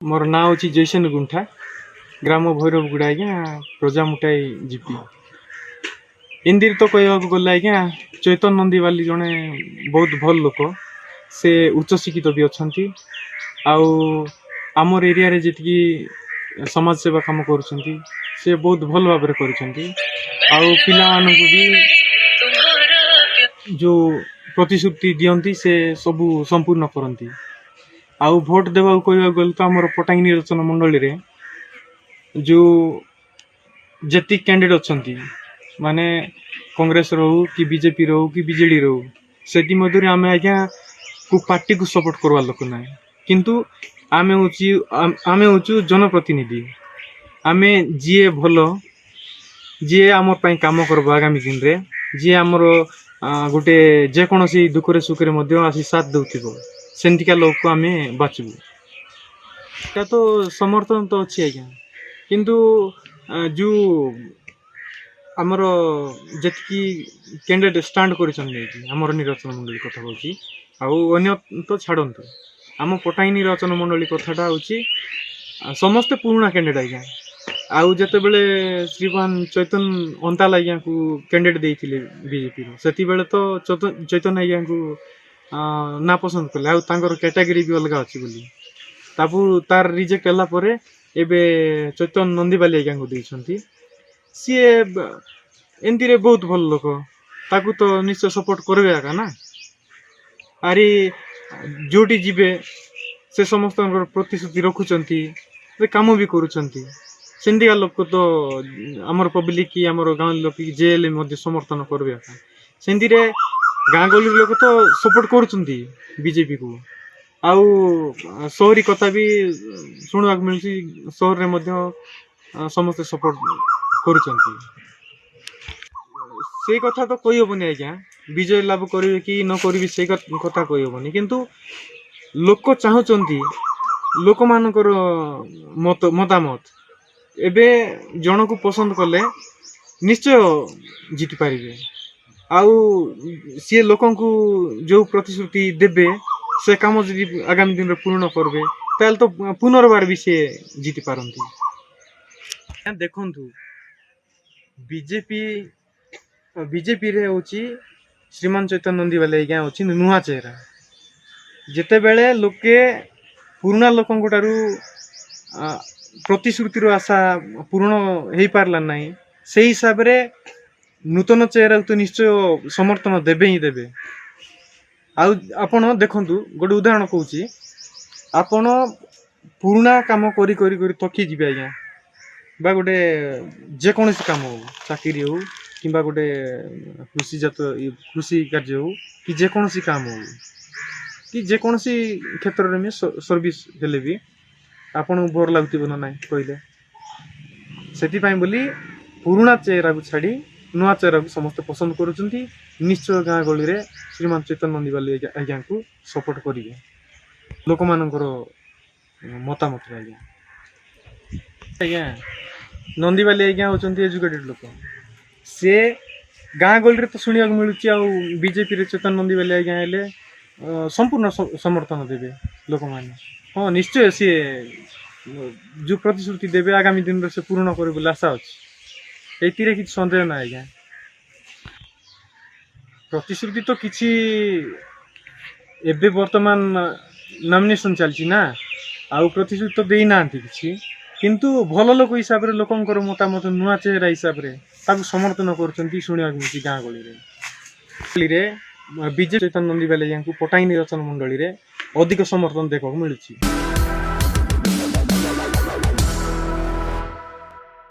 मोर ना हूँ जयसन गुंठा ग्राम भैरवगुड़ा आज्ञा प्रजामुटाई जीपी इंदिर तो कहवा गले आज्ञा चैतन नंदी वाली जड़े बहुत भल लोक से उच्च शिक्षित भी अच्छा आमर एरिया रे जी समाज सेवा कम कर बहुत भल भाव भी जो प्रतिश्रुति दियंती से सबू संपूर्ण करती आउ भोट देवा कहवा गले तो आम पटांगी निर्वाचन मंडली रे जो जेति कैंडिडेट अच्छा माने कांग्रेस रो कि बीजेपी रो कि बीजेडी रो सेटी मध्य आम आज्ञा को पार्टी को सपोर्ट करवा लोक ना किंतु आमे हूँ जनप्रतिनिधि आमे जीए भल जीए आम काम करब आगामी दिन रे जी आमर गोटे जेकोसी दुखरे सुखरे आसी साथ दौथिबो सेंतिका लोक को आमे बाचबू এটা तो समर्थन तो अच्छी आज्ञा किंतु जो आमर जी कैंडिडेट स्टांड कर निर्वाचन मंडली कथा कहूँ तो छाड़तु आम पटाई निर्वाचन मंडली कथाटा हूँ समस्ते पुराणा कैंडिडेट आज्ञा आउ जिते बड़े श्रीमान चैतन अंताल आज्ञा को कैंडिडेट देते बीजेपी से बेले तो चैतन आज्ञा को ना पसंद कले आर कैटेगरी भी अलग अच्छी बोली तापू तार रिजेक्ट है एबे चैतन नंदीबाली आज्ञा को देती सी एमती बहुत भल लोक ताकू तो निश्चय सपोर्ट करबे आका ना आरी जोटी जीवे से समस्त प्रतिश्रुति रखुचंती काम भी करुचंती सेंदिका लोक तो आमर पब्लिक की आमर गाँव लोक जेल मध्य समर्थन करबे आका सेंदी रे गाँ गली लोक तो सपोर्ट करुचंती बीजेपी को आउ शहरी कथा भी शुणा मिलूँ सहर रे मध्य समस्त सपोर्ट करुचंती से कथा तो कही हेनी आज्ञा विजय लाभ करेंगे कि न करेंगे से कथा कही हेनी किंतु लोक चाहूँगी लोक मानकर मतामत एबे जन को पसंद कले निश्चय जीति पारे आउ सी लोक को जो प्रतिश्रुति देवे से काम जदि आगामी दिन में पूर्ण करबे ताल तो पुनर्बार भी सी जीति पारती देखु बीजेपी रे होची श्रीमान चैतन नंदीबाली आज्ञा होची नुआ चेहरा जेते बेले लोके पुराना लोकन ठारू प्रतिश्रुति रो आशा पूर्ण हो पारला नहीं से हिसाब रे नूतन चेहरा तो निश्चय समर्थन देबे ही देबे आउ आपण देखंतु गोटे उदाहरण कहूची आपण पुराना काम करी करी करी थकी जिबे आज्ञा बा गोटे जेकोसी काम हो चाकरी हो कि गोटे कृषि कार्य हो कि जेकोसी काम हो कि जेकोसी क्षेत्र में सर्विस देले भी आपन बोर लगुथिबो ना नहीं कहले सेति पई बोली पुराना चेहरा को छाड़ी नुआ चेहरा को समस्त पसंद करुचंती निश्चय गाँ गली रे श्रीमान चैतन नंदीबाली आज्ञा को सपोर्ट करिवे लोक मानकर मतामत आज्ञा आज्ञा नंदीबाली आज्ञा होचंती एजुकेटेड लोक से गाँ गली रे तो सुनिया मिलुची आ बीजेपी रे चैतन नंदीबाली आज्ञा हेले संपूर्ण समर्थन देवे लोक माने हाँ निश्चय सी जो प्रतिश्रुति देवे आगामी दिन में से पूर्ण करे बोले आशा अच्छी एतिरे किसी सन्देह ना आज्ञा प्रतिश्रुति तो किसी एबे वर्तमान नॉमिनेशन चलची ना आउ प्रतिश्रुति तो देई नांती किछि किंतु भल लोक हिसाब रे लोकंकर मतामत नुआ चेहरा हिसाब रे ताकु समर्थन करछंती सुनिया मिलची गाँ गली रे विजय चैतन नंदीबाली को पटाई निर्वाचन मंडली रे अधिक समर्थन देखा मिलूँ।